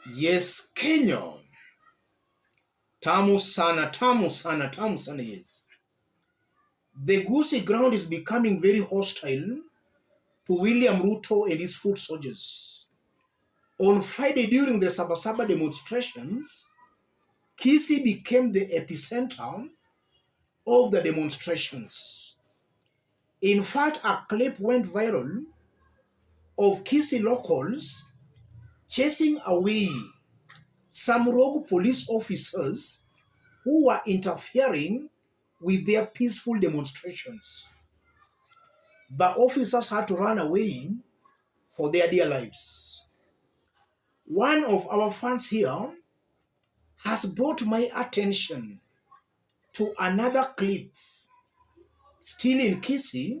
Yes, Kenya. Tamu sana, tamu sana, tamu sana, yes. The Kisii ground is becoming very hostile to William Ruto and his foot soldiers. On Friday, during the Sabasaba demonstrations, Kisii became the epicenter of the demonstrations. In fact, a clip went viral of Kisii locals chasing away some rogue police officers who were interfering with their peaceful demonstrations. The officers had to run away for their dear lives. One of our fans here has brought my attention to another clip, still in Kisii,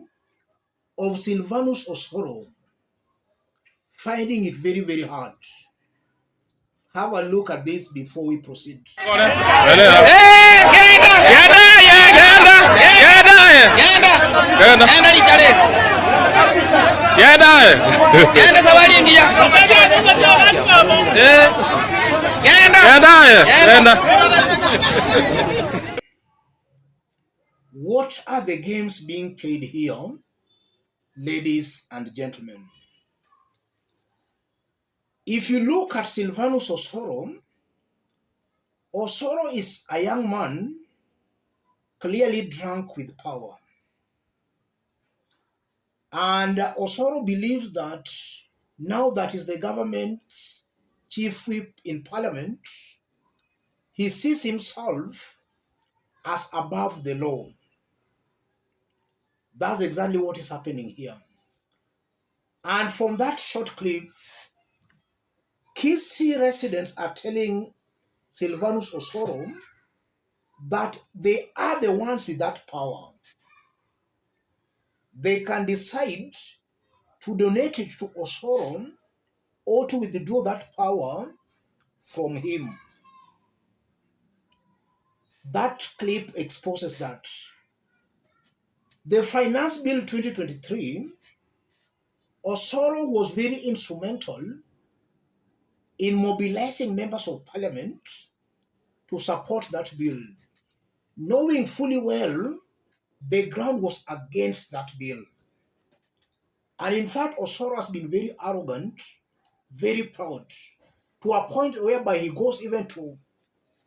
of Sylvanus Osoro, finding it very, very hard. Have a look at this before we proceed. What are the games being played here, ladies and gentlemen? If you look at Sylvanus Osoro, Osoro is a young man clearly drunk with power. And Osoro believes that now that is the government's chief whip in parliament, he sees himself as above the law. That's exactly what is happening here. And from that short clip, Kisii residents are telling Sylvanus Osoro that they are the ones with that power. They can decide to donate it to Osoro or to withdraw that power from him. That clip exposes that. The Finance Bill 2023, Osoro was very instrumental in mobilizing members of parliament to support that bill, knowing fully well the ground was against that bill. And in fact, Osoro has been very arrogant, very proud, to a point whereby he goes even to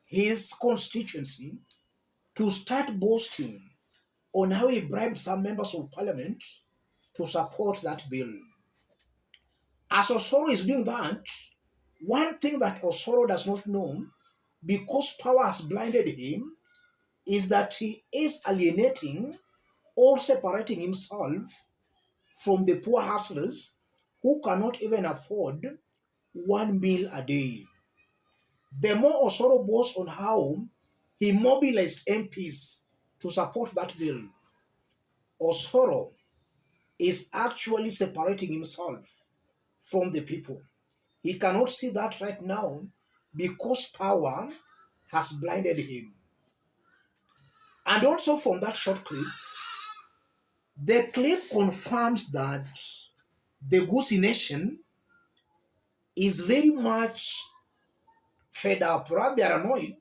his constituency to start boasting on how he bribed some members of parliament to support that bill. As Osoro is doing that, one thing that Osoro does not know, because power has blinded him, is that he is alienating or separating himself from the poor hustlers who cannot even afford one meal a day. The more Osoro boasts on how he mobilized MPs to support that bill, Osoro is actually separating himself from the people. He cannot see that right now because power has blinded him. And also from that short clip, the clip confirms that the Kisii nation is very much fed up, rather they are annoyed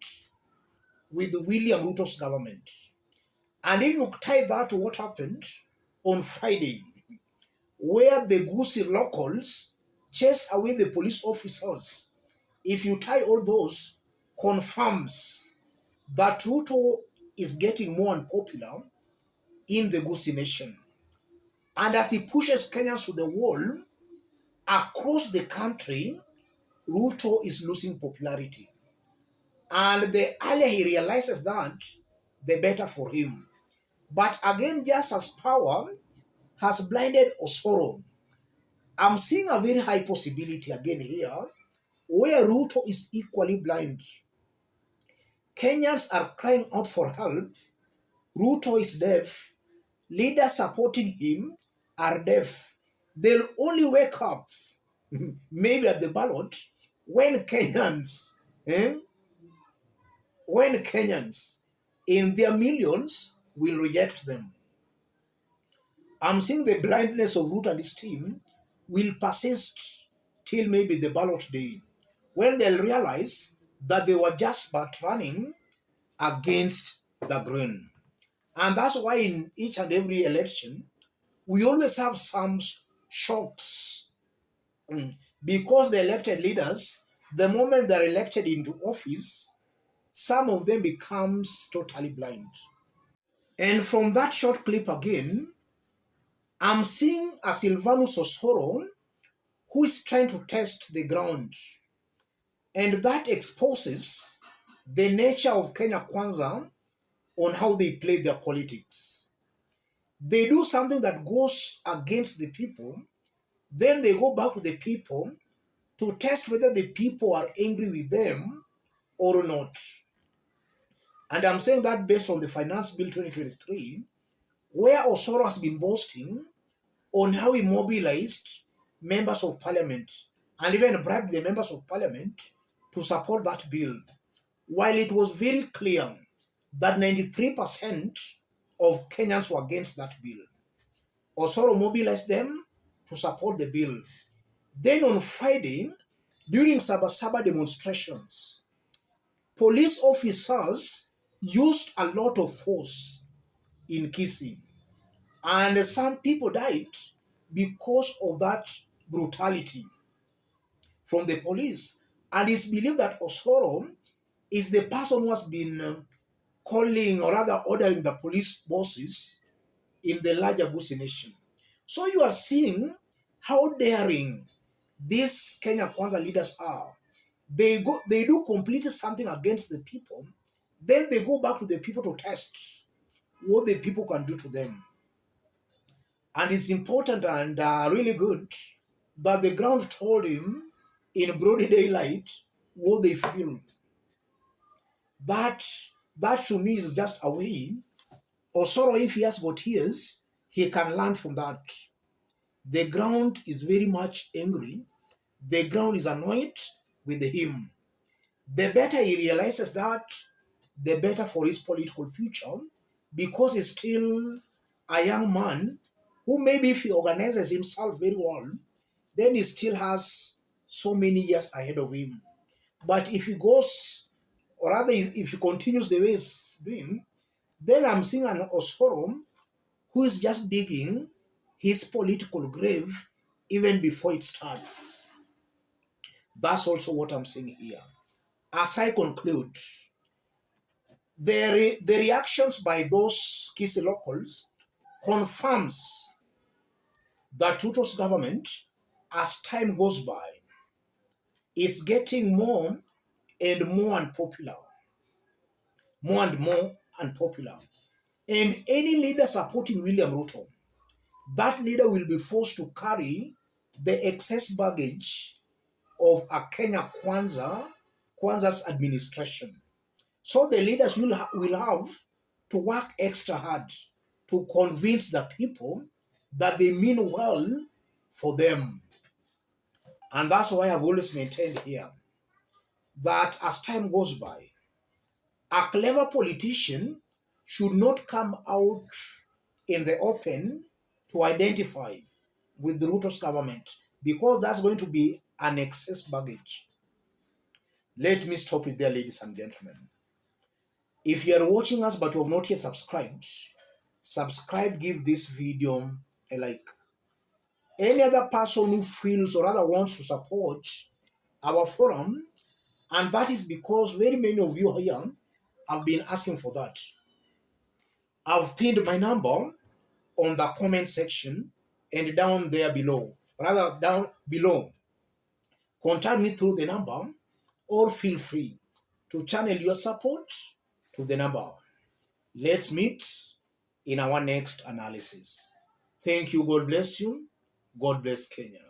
with William Ruto's government. And if you tie that to what happened on Friday, where the Kisii locals chased away the police officers, if you tie all those, confirms that Ruto is getting more unpopular in the Kisii nation. And as he pushes Kenyans to the wall, across the country, Ruto is losing popularity. And the earlier he realizes that, the better for him. But again, just as power has blinded Osoro, I'm seeing a very high possibility again here, where Ruto is equally blind. Kenyans are crying out for help. Ruto is deaf. Leaders supporting him are deaf. They'll only wake up, maybe at the ballot, when Kenyans in their millions will reject them. I'm seeing the blindness of Ruto and his team will persist till maybe the ballot day, when they'll realize that they were just but running against the grain. And that's why in each and every election, we always have some shocks. Because the elected leaders, the moment they're elected into office, some of them becomes totally blind. And from that short clip again, I'm seeing a Sylvanus Osoro who is trying to test the ground. And that exposes the nature of Kenya Kwanza on how they play their politics. They do something that goes against the people, then they go back to the people to test whether the people are angry with them or not. And I'm saying that based on the Finance Bill 2023, where Osoro has been boasting on how he mobilized members of parliament and even bribed the members of parliament to support that bill, while it was very clear that 93% of Kenyans were against that bill. Osoro mobilized them to support the bill. Then on Friday, during Sabasaba demonstrations, police officers used a lot of force in Kisii, and some people died because of that brutality from the police. And it's believed that Osoro is the person who has been calling or rather ordering the police bosses in the larger Gusii nation. So you are seeing how daring these Kenya Kwanza leaders are. They do completely something against the people, then they go back to the people to test what the people can do to them. And it's important and really good that the ground told him in broad daylight what they feel. That to me is just a way. Osoro, if he has got ears, he can learn from that. The ground is very much angry. The ground is annoyed with him. The better he realizes that, the better for his political future, because he's still a young man who maybe if he organizes himself very well, then he still has so many years ahead of him. But if he goes, or rather if he continues the way he's doing, then I'm seeing an Osoro who is just digging his political grave even before it starts. That's also what I'm saying here. As I conclude, the reactions by those Kisii locals confirms that Ruto's government, as time goes by, is getting more and more unpopular. More and more unpopular. And any leader supporting William Ruto, that leader will be forced to carry the excess baggage of a Kenya Kwanza's administration. So the leaders will have to work extra hard to convince the people that they mean well for them. And that's why I've always maintained here that as time goes by, a clever politician should not come out in the open to identify with the Ruto's government, because that's going to be an excess baggage. Let me stop it there, ladies and gentlemen. If you are watching us but you have not yet subscribed, subscribe, give this video a like. Any other person who feels or rather wants to support our forum, and that is because very many of you here have been asking for that. I've pinned my number on the comment section and down there below, rather down below. Contact me through the number or feel free to channel your support to the number. Let's meet in our next analysis. Thank you. God bless you. God bless Kenya.